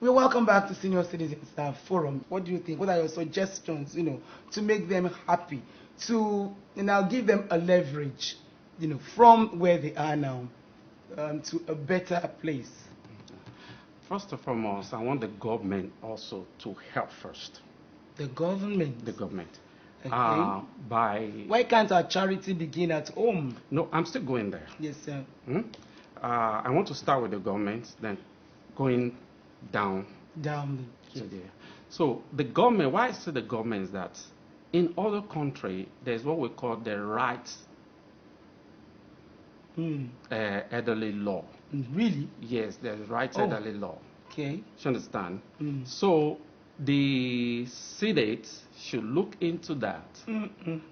Well, welcome back to Senior Citizens Forum. What do you think? What are your suggestions, to make them happy, to give them a leverage, from where they are now, to a better place? First and foremost, I want the government also to help first. The government? The government. Okay. By... Why can't our charity begin at home? No, I'm still going there. Yes, sir. I want to start with the government, then going down. Down. Yes. To there. So the government, why I say the government is that in other countries, there's what we call the rights elderly law. Really? Yes, there's rights elderly law. Okay. You understand? So the Senate should look into that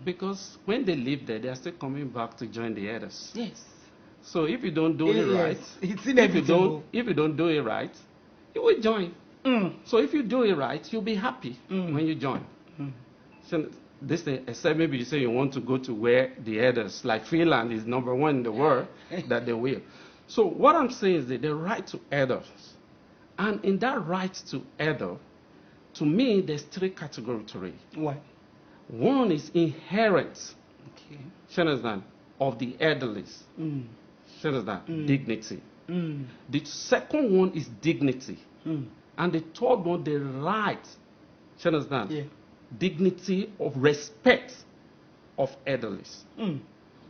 because when they live there, they are still coming back to join the others. Yes. So if you don't do it right, it's inevitable. If you don't do it right, you will join. So if you do it right, you'll be happy when you join. So this thing, except maybe you say you want to go to where the others, like Finland is #1 in the world, that they will. So what I'm saying is that the right to elders, and in that right to elder, to me, there's 3 categories to it. What? One is inherent, okay, of the elderly. Dignity. The second one is dignity. And the third one, the right, dignity of respect of elderly.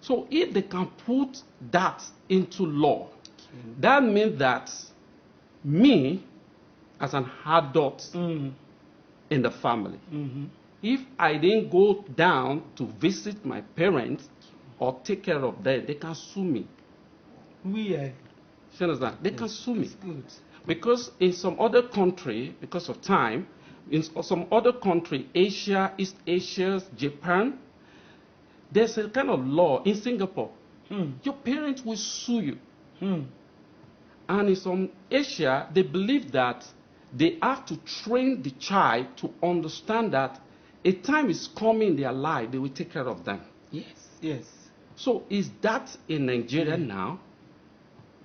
So if they can put that into law, that means that me, as an adult in the family, if I didn't go down to visit my parents or take care of them, they can sue me. Weird. You understand? They can sue me. Good. Because in some other country, because of time, in some other country, Asia, East Asia, Japan, there's a kind of law in Singapore. Your parents will sue you. And in some Asia, they believe that they have to train the child to understand that a time is coming in their life, they will take care of them. Yes, yes. So is that in Nigeria now?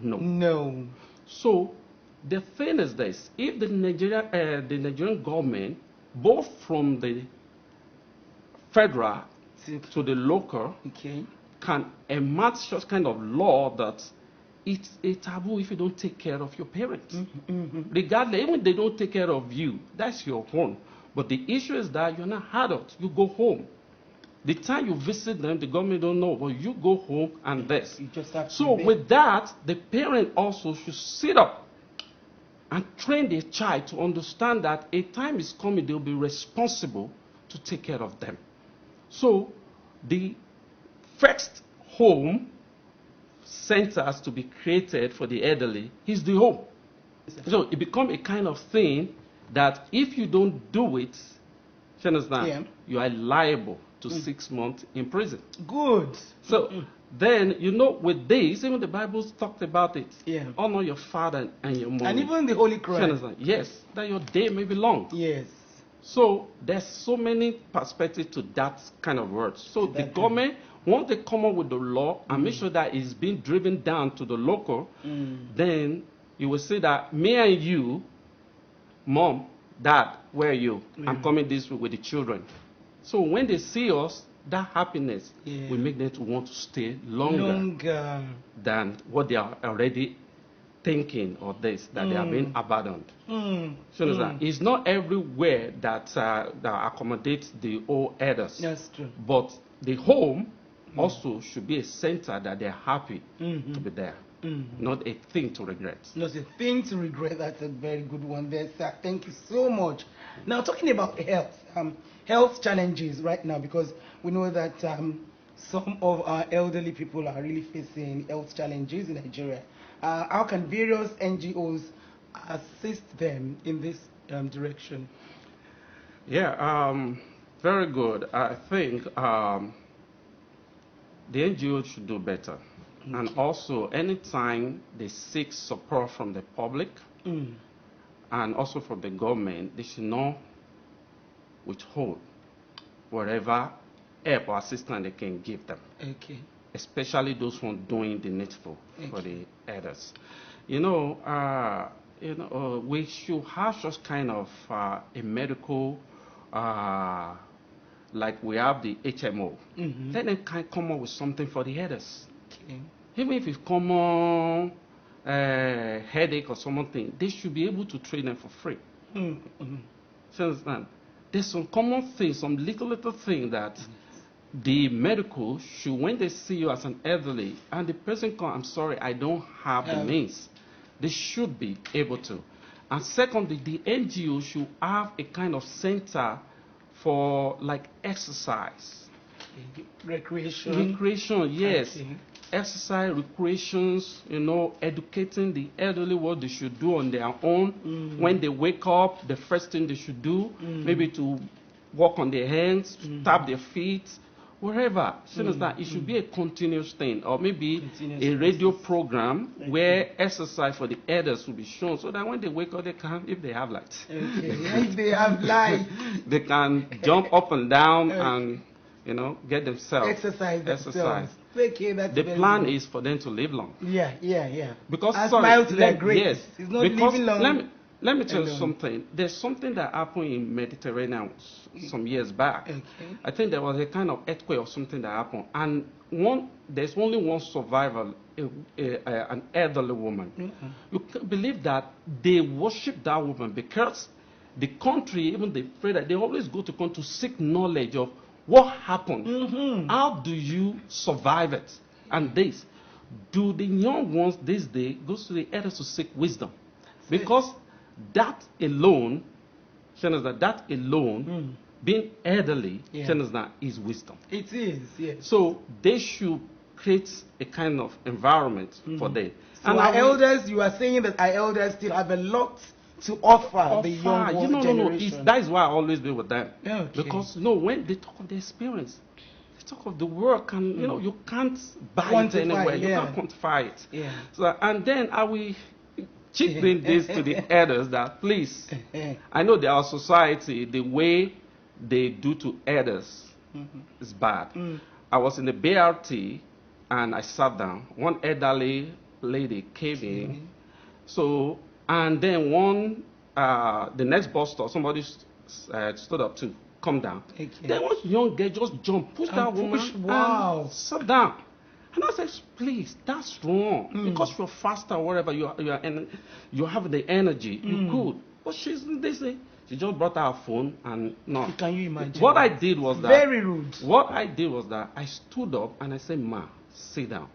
No. No. So the thing is this: if the Nigerian government, both from the federal to the local, can enact such kind of law that it's a taboo if you don't take care of your parents. Regardless, even if they don't take care of you, that's your own. But the issue is that you're not adult. You go home. The time you visit them, the government don't know, but you go home and this. You just have to so with that, the parent also should sit up and train their child to understand that a time is coming, they'll be responsible to take care of them. So the first home centers to be created for the elderly is the home. So it becomes a kind of thing that if you don't do it, you understand, you are liable to 6 months in prison. Good. So then, with this, even the Bible talked about it. Honor your father and your mother. And even the Holy Quran. Yes, that your day may be long. Yes. So there's so many perspectives to that kind of word. So the government, once they come up with the law and make sure that it's being driven down to the local, then you will see that me and you, mom, dad, where are you? I'm coming this week with the children. So when they see us, that happiness will make them to want to stay longer than what they are already thinking of this, that they are being abandoned. So it's not everywhere that accommodates the old elders. That's true. But the home also should be a center that they're happy to be there. Not a thing to regret. Not a thing to regret. That's a very good one there, sir. Thank you so much. Now, talking about health, health challenges right now, because we know that some of our elderly people are really facing health challenges in Nigeria. How can various NGOs assist them in this direction? Yeah, very good. I think the NGOs should do better. And also, anytime they seek support from the public and also from the government, they should not withhold whatever help or assistance they can give them. Especially those who are doing the needful for the others. we should have such kind of a medical, like we have the HMO. Let them come up with something for the elders. Okay. Even if it's common headache or something, they should be able to train them for free. So understand? There's some common things, some little things that the medical should, when they see you as an elderly, and the person comes, I'm sorry, I don't have the means. They should be able to. And secondly, the NGO should have a kind of center for like exercise. Recreation. Recreation, yes. Okay. Exercise, recreations, educating the elderly what they should do on their own. When they wake up, the first thing they should do, maybe to walk on their hands, tap their feet, wherever. It should be a continuous thing, or maybe a radio program where exercise for the elders will be shown, so that when they wake up, they can, if they have light, if they have light, they can jump up and down and get themselves exercise. Okay, that's the plan is for them to live long. Yeah. Because smiles are great. Yes, it's not because living long. let me tell you something. There's something that happened in Mediterranean some years back. Okay. I think there was a kind of earthquake or something that happened, and there's only one survivor, an elderly woman. You can believe that they worship that woman because the country, even they pray that they always go to country to seek knowledge of what happened. How do you survive it? And this, do the young ones this day go to the elders to seek wisdom? Because that alone, being elderly, is wisdom. It is, yes. So they should create a kind of environment for them. So and our elders, you are saying that our elders still have a lot to offer the young generation. That is why I always be with them. Okay. Because when they talk of the experience, they talk of the work, and you can't buy it anywhere. You can't quantify it. Yeah. So, and then I will cheapen this to the elders that please, I know that our society, the way they do to elders is bad. I was in the BRT and I sat down. One elderly lady came in. So, and then the next bus stop, somebody stood up to come down. Okay. Then one young girl just jumped, pushed that woman, and sat down. And I said, please, that's wrong. Because you're faster or whatever, you have the energy, you could. But she just brought out her phone and no. Can you imagine? What I did was that. Very rude. What I did was that I stood up and I said, Ma, sit down.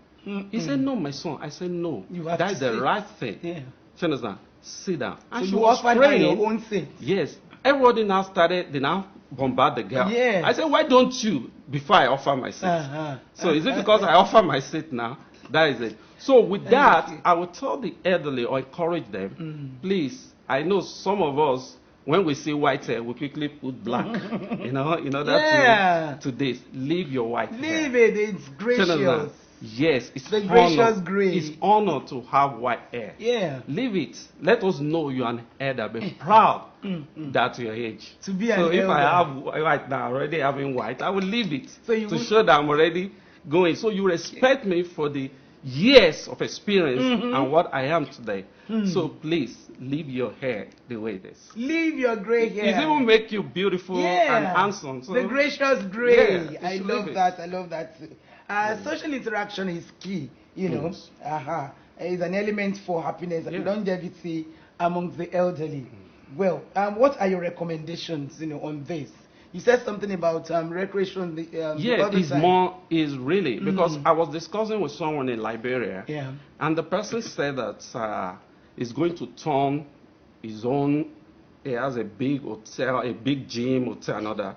He said, no, my son. I said, no. That's the right thing. Yeah. You understand? Sit down. And so she was praying your own seat. Yes. Everybody now they now bombard the girl. Yeah. I said, why don't you, before I offer my seat? So is it because I offer my seat now? That is it. So with that, I will tell the elderly or encourage them, please, I know some of us, when we see white hair, we quickly put black. To this. Leave your white hair. Leave it. It's gracious. Yes, it's the gracious gray. It's honor to have white hair. Yeah. Leave it. Let us know you're an elder. Be proud that your age. To be an elder. So if I have white now, already having white, I will leave it to show that I'm already going. So you respect me for the years of experience and what I am today. So please, leave your hair the way it is. Leave your gray hair. It even make you beautiful and handsome. So the gracious gray. I love that. I love that. Social interaction is key, It's an element for happiness and longevity amongst the elderly. Well, what are your recommendations, on this? You said something about recreation. Is really because I was discussing with someone in Liberia, and the person said that he's going to turn his own. He has a big hotel, a big gym hotel, another.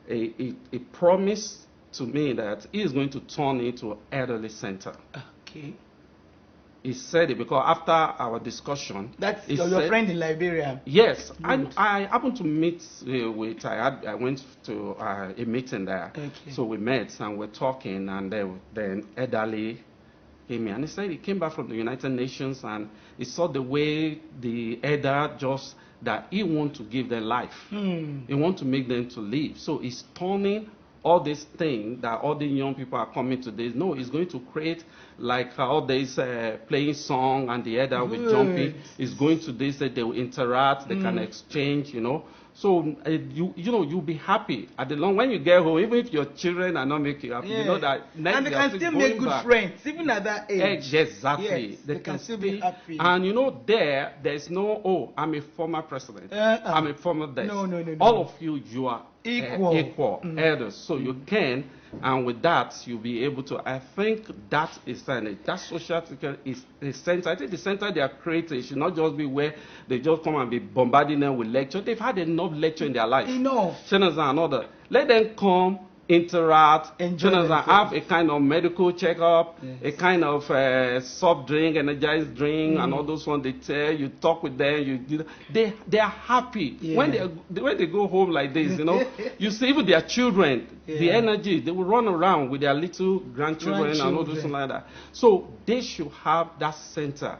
He promised to me that he is going to turn it into an elderly center. Okay. He said it because after our discussion. That's your friend in Liberia. Yes, I happened to meet with. I went to a meeting there. Okay. So we met and we're talking, and then elderly came in, and he said he came back from the United Nations and he saw the way the elder that he want to give them life. He want to make them to live. So he's turning all these things that all the young people are coming to this. No, it's going to create like all these playing song and the other with jumping. It's going to this that they will interact, they can exchange, So you'll be happy at the long when you get home. Even if your children are not making you happy, you know that next and they can still make good friends even at that age. Exactly. Yes, they can still be happy. And there's no I'm a former president. I'm a former this. No. All of you are equal elders, so you can. And with that, you'll be able to. I think that is that social security is the center. I think the center they are creating should not just be where they just come and be bombarding them with lecture. They've had enough lecture in their life. Enough. Another. Let them come, interact, have a kind of medical checkup, a kind of soft drink, energized drink, and all those ones they tell you, talk with them, they are happy. When they go home like this, you see even their children, the energy, they will run around with their little grandchildren and all those like that. So they should have that center.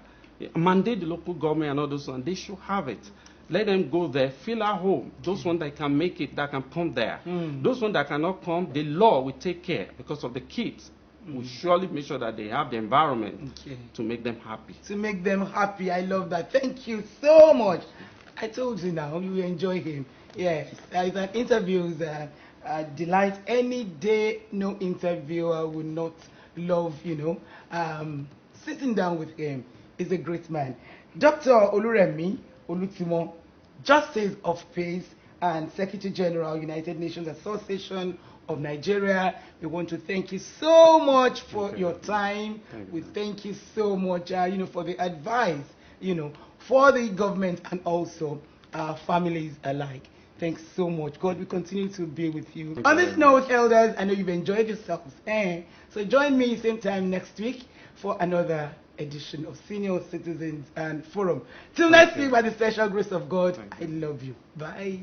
Mandate the local government and all those ones, they should have it. Let them go there, feel at home. Those ones that can make it, that can come there. Those ones that cannot come, the law will take care because of the kids. We'll surely make sure that they have the environment to make them happy. To make them happy. I love that. Thank you so much. I told you now, you enjoy him. Yes, it's an interview that delight. Any day, no interviewer would not love, sitting down with him. He's a great man. Dr. Oluremi Olutimo, Justice of Peace and Secretary General, United Nations Association of Nigeria. We want to thank you so much for your time. We thank you so much, for the advice, for the government and also our families alike. Thanks so much. God will continue to be with you. On this note, elders, I know you've enjoyed yourselves. So join me same time next week for another edition of Senior Citizens and Forum. Till next week, by the special grace of God, I love you. Bye.